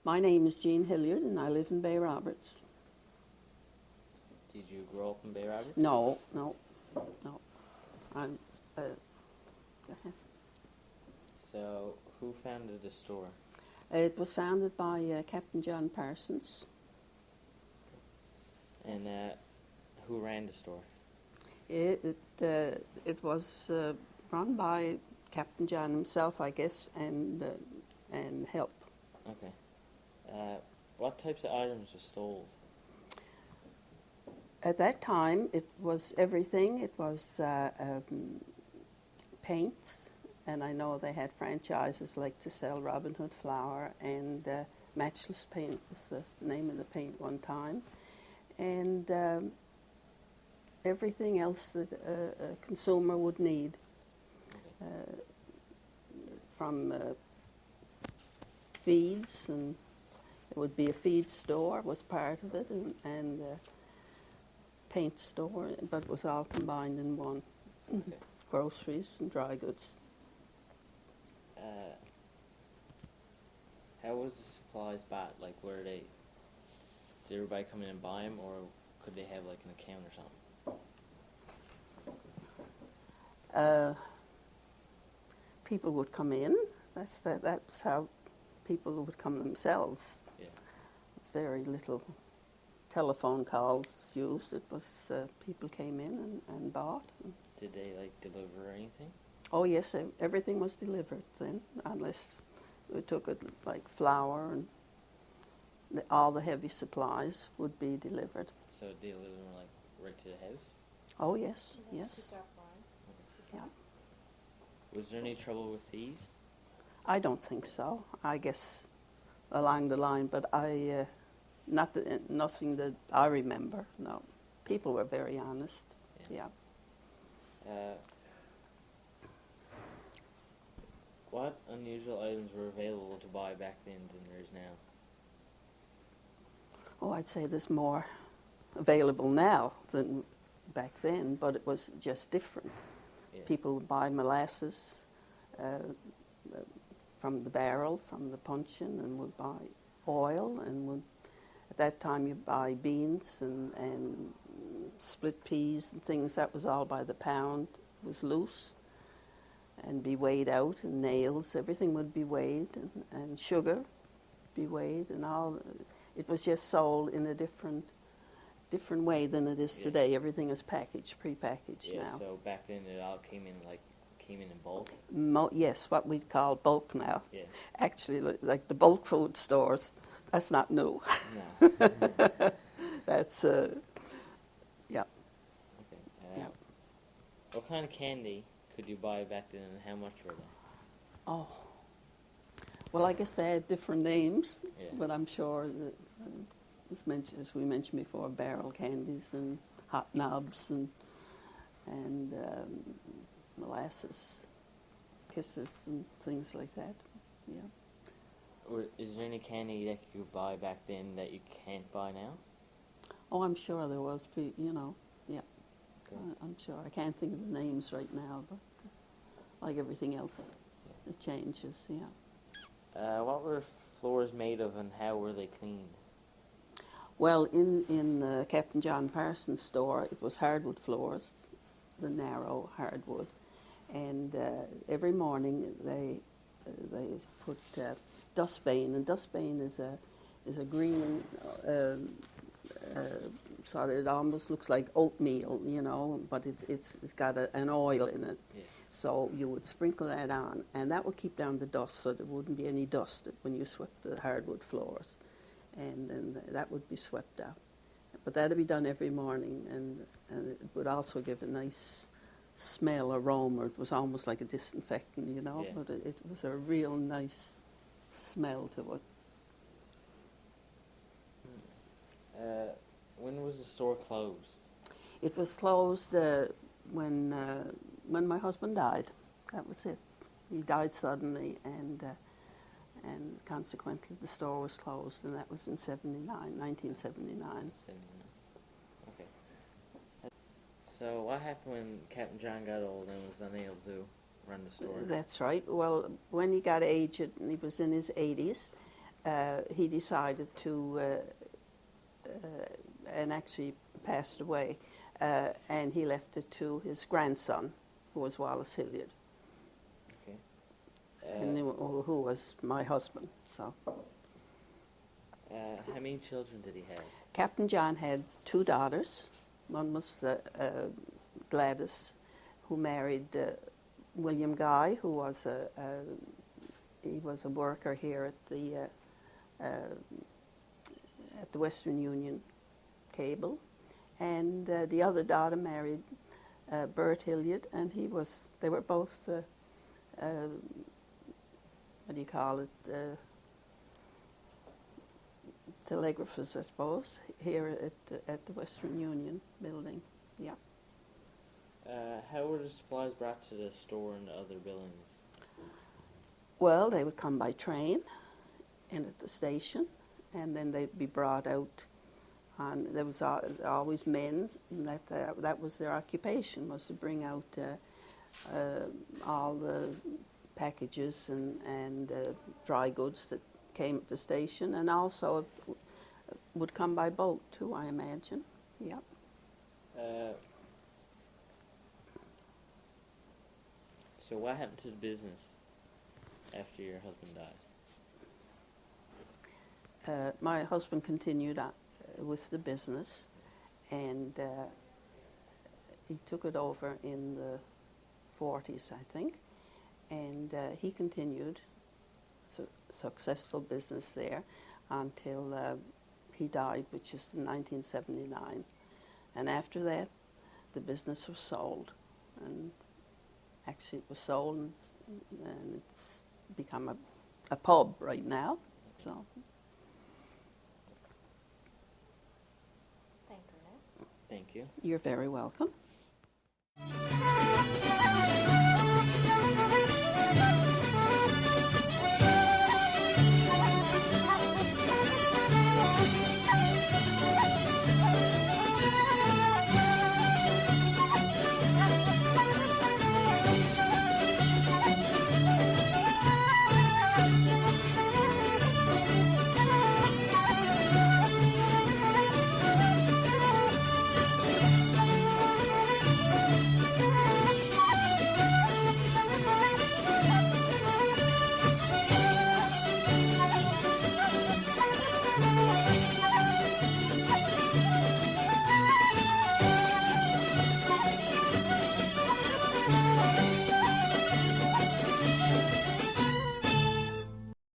My name is Jean Hillyard, and I live in Bay Roberts. Did you grow up in Bay Roberts? No. I'm. Go ahead. So, who founded the store? It was founded by Captain John Parsons. And who ran the store? It was run by Captain John himself, I guess, and help. Okay. What types of items were sold? At that time, it was everything. It was paints, and I know they had franchises like to sell Robin Hood flour, and Matchless Paint was the name of the paint one time, and everything else that a consumer would need, from feeds, and it would be a feed store was part of it, and paint store, but it was all combined in one. Okay. Groceries and dry goods. How was the supplies bought? Like, did everybody come in and buy them, or could they have like an account or something? People would come in. That's how people would come themselves. Yeah. There's very little telephone calls used. It was people came in and bought. Did they like deliver anything? Oh yes, everything was delivered then, unless we took it like flour and all the heavy supplies would be delivered. So they deliver them like right to the house? Oh yes, yes. Yeah. Was there any trouble with thieves? I don't think so. I guess along the line, but nothing that I remember. No, people were very honest. Yeah. What unusual items were available to buy back then than there is now? Oh, I'd say there's more available now than back then, but it was just different. Yeah. People would buy molasses from the barrel, from the puncheon, and would buy oil, and at that time you'd buy beans and split peas and things. That was all by the pound. It was loose and be weighed out, and nails, everything would be weighed, and sugar be weighed, and all. It was just sold in a different way than it is today. Everything is packaged, prepackaged now. So back then it all came in in bulk? Yes, what we call bulk now. Yeah. Actually, like the bulk food stores, that's not new. No. That's, yeah. Okay. Yeah. What kind of candy could you buy back then, and how much were they? Oh. Well, I guess they had different names, but I'm sure that, as we mentioned before, barrel candies and hot knobs and molasses kisses and things like that. Yeah. Or is there any candy that you could buy back then that you can't buy now? Oh, I'm sure there was, yeah. Okay. I'm sure. I can't think of the names right now, but like everything else, it changes, yeah. What were floors made of, and how were they cleaned? Well, in Captain John Parsons' store, it was hardwood floors, the narrow hardwood, and every morning they put dustbane, and dustbane is a green sort of, it almost looks like oatmeal, but it's got an oil in it. Yeah. So you would sprinkle that on, and that would keep down the dust, so there wouldn't be any dust when you swept the hardwood floors, and then that would be swept out. But that would be done every morning, and it would also give a nice smell, aroma. It was almost like a disinfectant, Yeah. but it was a real nice smell to it. When was the store closed? It was closed when my husband died. That was it. He died suddenly, and consequently the store was closed, and that was in 1979. Okay. So what happened when Captain John got old and was unable to run the store? That's right. Well, when he got aged, and he was in his 80s, he decided to, and actually passed away, and he left it to his grandson, who was Wallace Hillyard, Okay. and who was my husband. So How many children did he have? Captain John had 2 daughters. One was Gladys, who married William Guy, who was he was a worker here at the Western Union Cable, and the other daughter married Bert Hilliard, and they were both what do you call it, telegraphers, I suppose, here at the Western Union building. Yeah. How were the supplies brought to the store and the other buildings? Well, they would come by train in at the station, and then they'd be brought out. There was always men, and that was their occupation, was to bring out all the packages and dry goods that came at the station, and also would come by boat too, I imagine. Yeah. So what happened to the business after your husband died? My husband continued with the business, and he took it over in the 40s, I think, and he continued successful business there until he died, which is in 1979. And after that, the business was sold, and actually it was sold, and it's become a pub right now. So. Thank you. Thank you. You're very welcome.